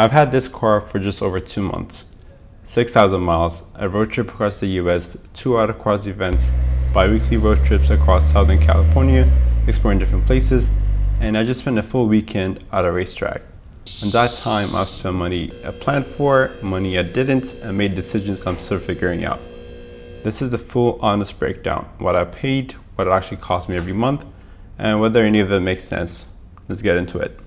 I've had this car for just over 2 months, 6,000 miles, a road trip across the US, 2 autocross events, bi-weekly road trips across Southern California, exploring different places, and I just spent a full weekend at a racetrack. In that time, I've spent money I planned for, money I didn't, and made decisions I'm still figuring out. This is a full, honest breakdown, what I paid, what it actually cost me every month, and whether any of it makes sense. Let's get into it.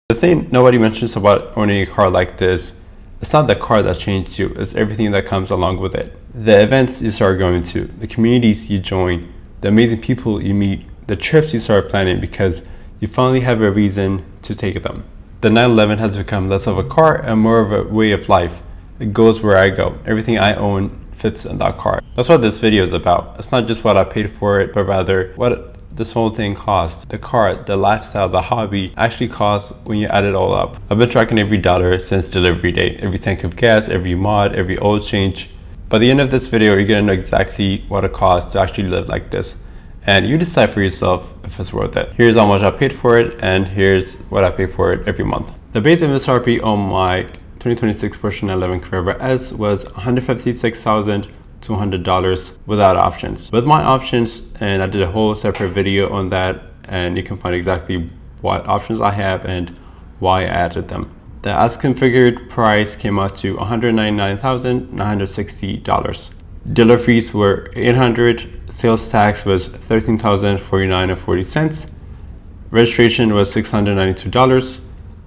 The thing nobody mentions about owning a car like this, it's not the car that changed you, it's everything that comes along with it. The events you start going to, the communities you join, the amazing people you meet, the trips you start planning because you finally have a reason to take them. The 911 has become less of a car and more of a way of life. It goes where I go. Everything I own fits in that car. That's what this video is about. It's not just what I paid for it, but rather what this whole thing costs. The car, the lifestyle, the hobby actually costs when you add it all up. I've been tracking every dollar since delivery day, every tank of gas, every mod, every oil change. By the end of this video, you're gonna know exactly what it costs to actually live like this. And you decide for yourself if it's worth it. Here's how much I paid for it, and here's what I pay for it every month. The base MSRP on my 2026 Porsche 911 Carrera S was $156,200 without options. With my options, and I did a whole separate video on that, and you can find exactly what options I have and why I added them. The as configured price came out to $199,960. Dealer fees were $800. Sales tax was $13,049.40. Registration was $692.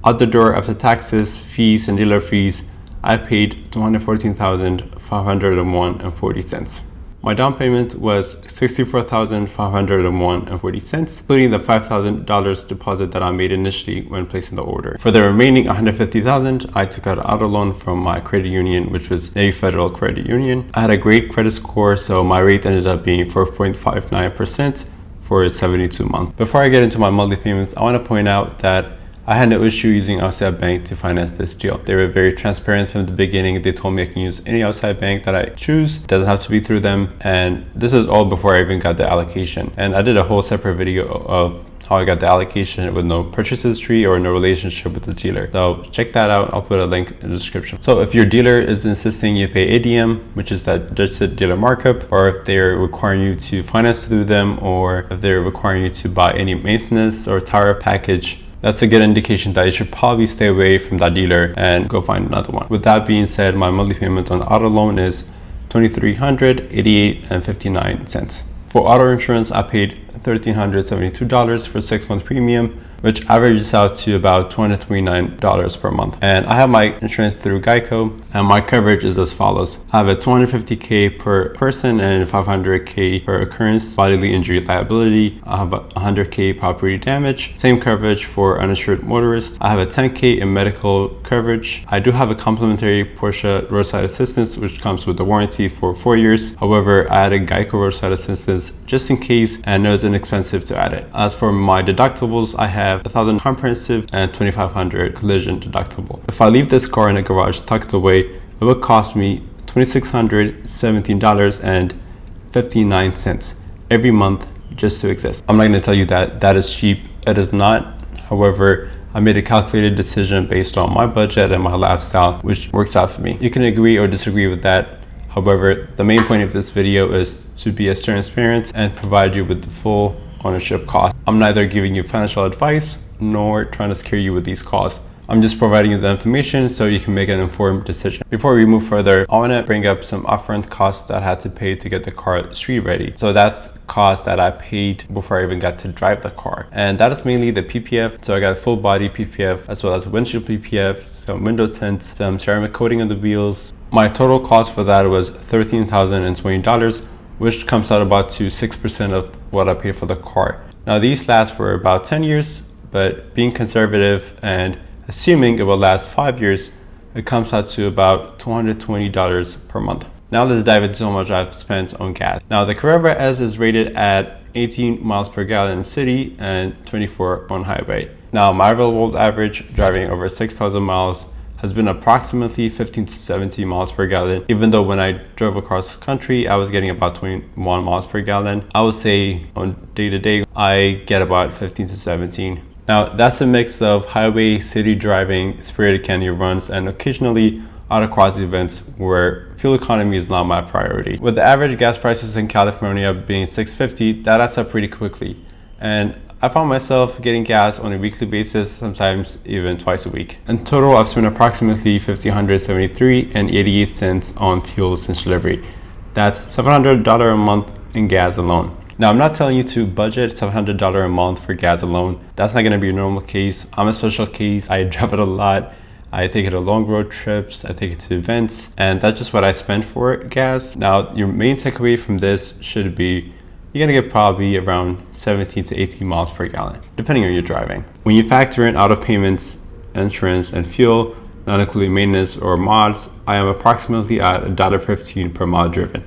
Out the door after taxes, fees, and dealer fees, I paid $214,501.40. My down payment was $64,501.40, including the $5,000 deposit that I made initially when placing the order. For the remaining $150,000, I took out an auto loan from my credit union, which was Navy Federal Credit Union. I had a great credit score, so my rate ended up being 4.59% for 72 months. Before I get into my monthly payments, I want to point out that I had no issue using outside bank to finance this deal. They were very transparent from the beginning. They told me I can use any outside bank that I choose. It doesn't have to be through them. And this is all before I even got the allocation. And I did a whole separate video of how I got the allocation with no purchase history or no relationship with the dealer. So check that out. I'll put a link in the description. So if your dealer is insisting you pay ADM, which is that just a dealer markup, or if they're requiring you to finance through them, or if they're requiring you to buy any maintenance or tire package, that's a good indication that you should probably stay away from that dealer and go find another one. With that being said, my monthly payment on auto loan is $2,388.59. For auto insurance, I paid $1,372 for 6-month premium, which averages out to about $229 per month. And I have my insurance through Geico, and my coverage is as follows. I have a $250K per person and $500K per occurrence bodily injury liability. I have a $100K property damage. Same coverage for uninsured motorists. I have a $10K in medical coverage. I do have a complimentary Porsche roadside assistance, which comes with the warranty for 4 years. However, I added Geico roadside assistance just in case, and it was inexpensive to add it. As for my deductibles, I have $1,000 comprehensive and $2,500 collision deductible. If I leave this car in a garage tucked away, it would cost me $2,617.59 every month just to exist. I'm not going to tell you that that is cheap. It is not. However, I made a calculated decision based on my budget and my lifestyle, which works out for me. You can agree or disagree with that. However, the main point of this video is to be as transparent and provide you with the full ownership cost. I'm neither giving you financial advice nor trying to scare you with these costs. I'm just providing you the information so you can make an informed decision. Before we move further, I want to bring up some upfront costs that I had to pay to get the car street ready. So that's cost that I paid before I even got to drive the car. And that is mainly the PPF. So I got full body PPF as well as windshield PPF, some window tints, some ceramic coating on the wheels. My total cost for that was $13,020, which comes out about to 6% of what I paid for the car. Now these last for about 10 years, but being conservative and assuming it will last 5 years, it comes out to about $220 per month. Now let's dive into how much I've spent on gas. Now the Carrera S is rated at 18 miles per gallon in city and 24 on highway. Now my real world average driving over 6,000 miles has been approximately 15 to 17 miles per gallon, even though when I drove across the country, I was getting about 21 miles per gallon. I would say on day to day, I get about 15 to 17 Now that's a mix of highway, city driving, spirited canyon runs, and occasionally autocross events where fuel economy is not my priority. With the average gas prices in California being $6.50, that adds up pretty quickly. And I found myself getting gas on a weekly basis, sometimes even twice a week. In total, I've spent approximately $1,573.88 on fuel since delivery. That's $700 a month in gas alone. Now, I'm not telling you to budget $700 a month for gas alone. That's not going to be your normal case. I'm a special case. I drive it a lot. I take it on long road trips. I take it to events, and that's just what I spend for gas. Now, your main takeaway from this should be you're gonna get probably around 17 to 18 miles per gallon, depending on your driving. When you factor in auto payments, insurance, and fuel, not including maintenance or mods, I am approximately at $1.15 per mile driven.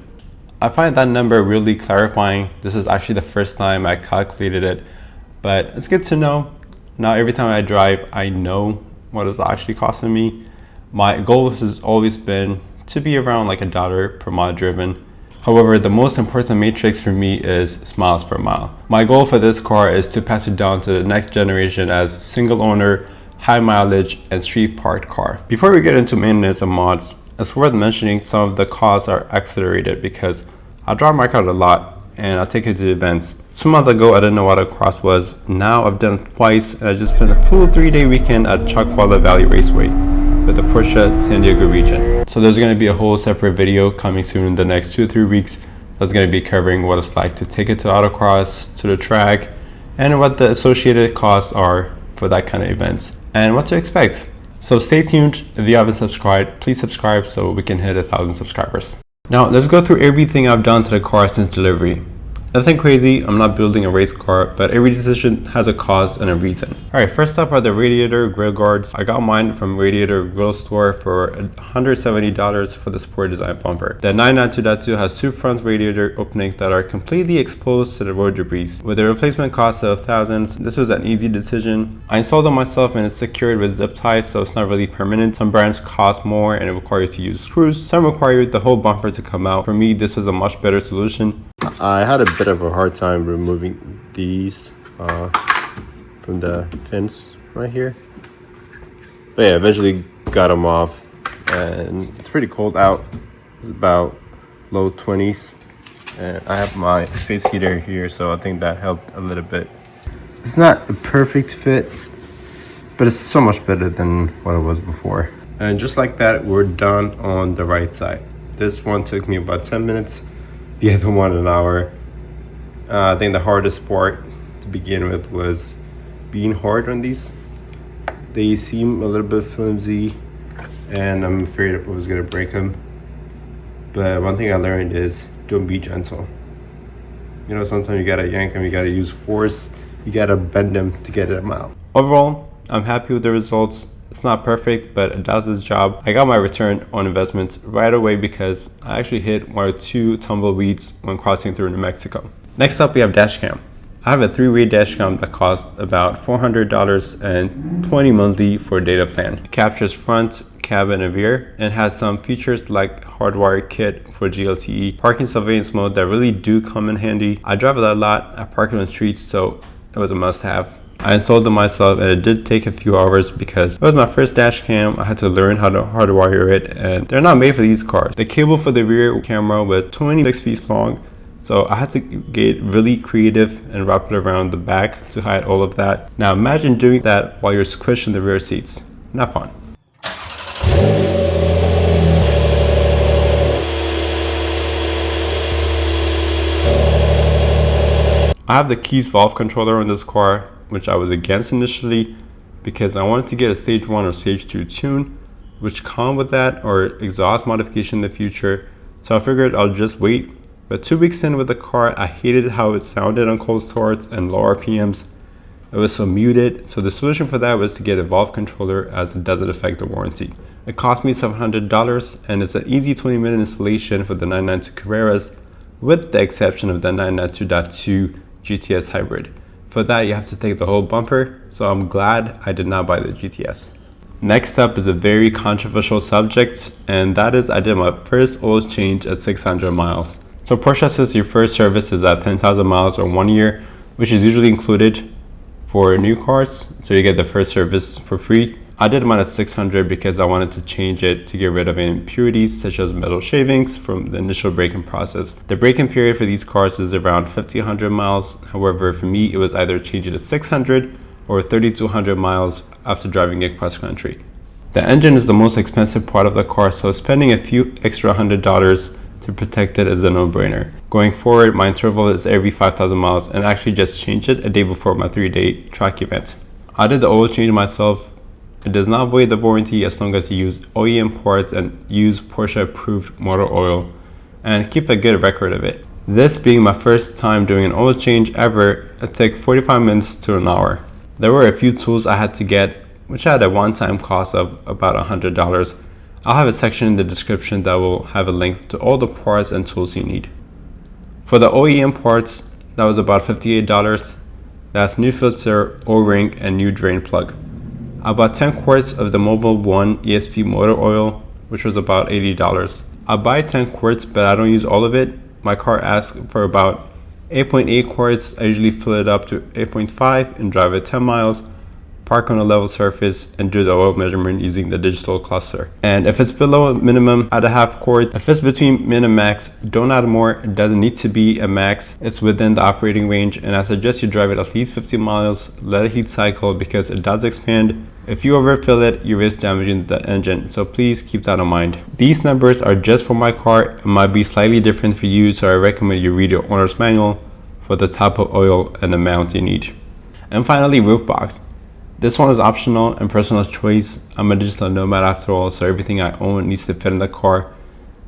I find that number really clarifying. This is actually the first time I calculated it, but it's good to know. Now every time I drive, I know what it's actually costing me. My goal has always been to be around like $1 per mile driven. However, the most important matrix for me is miles per mile. My goal for this car is to pass it down to the next generation as single owner, high mileage, and street parked car. Before we get into maintenance and mods, it's worth mentioning some of the costs are accelerated because I drive my car a lot and I take it to events. 2 months ago, I didn't know what a cross was. Now I've done it twice, and I just spent a full 3-day weekend at Chuckwalla Valley Raceway with the Porsche San Diego region. So there's going to be a whole separate video coming soon in the next 2 or 3 weeks that's going to be covering what it's like to take it to autocross, to the track, and what the associated costs are for that kind of events and what to expect. So stay tuned. If you haven't subscribed, please subscribe so we can hit 1,000 subscribers. Now let's go through everything I've done to the car since delivery. Nothing crazy, I'm not building a race car, but every decision has a cause and a reason. Alright, first up are the radiator grill guards. I got mine from Radiator Grill Store for $170 for the Sport Design bumper. The 992.2 has 2 front radiator openings that are completely exposed to the road debris. With a replacement cost of thousands, this was an easy decision. I installed them myself and it's secured with zip ties, so it's not really permanent. Some brands cost more and it requires you to use screws. Some require the whole bumper to come out. For me, this was a much better solution. I had a bit of a hard time removing these from the fence right here, but yeah, eventually got them off. And it's pretty cold out. It's about low 20s, and I have my face heater here, so I think that helped a little bit. It's not a perfect fit, but it's so much better than what it was before. And just like that, we're done on the right side. This one took me about 10 minutes. The other one an hour. I think the hardest part to begin with was being hard on these. They seem a little bit flimsy and I'm afraid I was gonna break them. But one thing I learned is don't be gentle. You know, sometimes you gotta yank them, you gotta use force, you gotta bend them to get them out. Overall, I'm happy with the results. It's not perfect, but it does its job. I got my return on investment right away because I actually hit 1 or 2 tumbleweeds when crossing through New Mexico. Next up, we have dash cam. I have a 3-way dash cam that costs about $400 and $20 monthly for a data plan. It captures front, cabin, and rear, and has some features like hardwired kit for GLTE, parking surveillance mode that really do come in handy. I drive it a lot. I park it on streets, so it was a must-have. I installed them myself and it did take a few hours because it was my first dash cam. I had to learn how to hardwire it, and they're not made for these cars. The cable for the rear camera was 26 feet long, so I had to get really creative and wrap it around the back to hide all of that. Now imagine doing that while you're squished in the rear seats. Not fun. I have the keys valve controller on this car, which I was against initially because I wanted to get a stage 1 or stage 2 tune, which come with that, or exhaust modification in the future. So I figured I'll just wait. But 2 weeks in with the car, I hated how it sounded on cold starts and low RPMs. It was so muted. So the solution for that was to get a valve controller, as it doesn't affect the warranty. It cost me $700 and it's an easy 20-minute installation for the 992 Carreras, with the exception of the 992.2 GTS hybrid. For that, you have to take the whole bumper, so I'm glad I did not buy the GTS. Next up is a very controversial subject, and that is I did my first oil change at 600 miles. So Porsche says your first service is at 10,000 miles or 1 year, which is usually included. for new cars, so you get the first service for free. I did mine at 600 because I wanted to change it to get rid of impurities such as metal shavings from the initial braking process. The braking period for these cars is around 1,500 miles. However, for me, it was either changing to 600 or 3,200 miles after driving it cross country. The engine is the most expensive part of the car, so spending a few extra $100 to protect it is a no-brainer. Going forward, my interval is every 5,000 miles, and I actually just changed it a day before my 3-day track event. I did the oil change myself. It does not void the warranty as long as you use OEM parts and use Porsche approved motor oil and keep a good record of it. This being my first time doing an oil change ever, it took 45 minutes to an hour. There were a few tools I had to get, which had a one-time cost of about $100. I'll have a section in the description that will have a link to all the parts and tools you need. For the OEM parts, that was about $58. That's new filter, O-ring, and new drain plug. I bought 10 quarts of the Mobil 1 ESP motor oil, which was about $80. I buy 10 quarts, but I don't use all of it. My car asks for about 8.8 quarts. I usually fill it up to 8.5 and drive it 10 miles, park on a level surface, and do the oil measurement using the digital cluster. And if it's below minimum, add a half quart. If it's between min and max, don't add more. It doesn't need to be a max. It's within the operating range, and I suggest you drive it at least 50 miles, let it heat cycle because it does expand. If you overfill it, you risk damaging the engine, so please keep that in mind. These numbers are just for my car. It might be slightly different for you, so I recommend you read your owner's manual for the type of oil and amount you need. And finally, roof box. This one is optional and personal choice. I'm a digital nomad after all, so everything I own needs to fit in the car.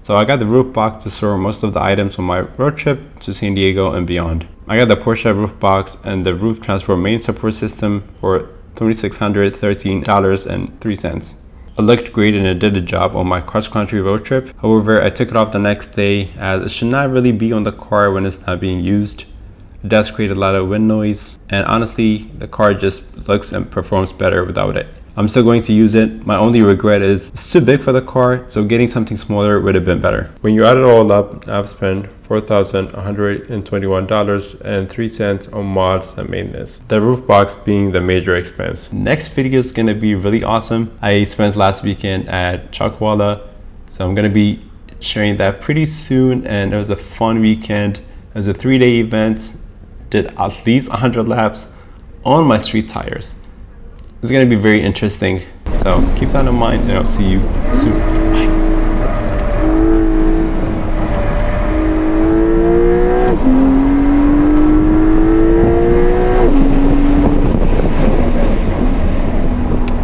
So I got the roof box to store most of the items on my road trip to San Diego and beyond. I got the Porsche roof box and the roof transfer main support system for $2,613.03. It looked great and it did the job on my cross-country road trip. However, I took it off the next day as it should not really be on the car when it's not being used. It does create a lot of wind noise, and honestly, the car just looks and performs better without it. I'm still going to use it. My only regret is it's too big for the car, so getting something smaller would have been better. When you add it all up, I've spent $4,121.03 on mods and maintenance, the roof box being the major expense. Next video is going to be really awesome. I spent last weekend at Chalkwalla, so I'm going to be sharing that pretty soon, and it was a fun weekend. It was a 3-day event, did at least 100 laps on my street tires. It's going to be very interesting, so keep that in mind, and I'll see you soon.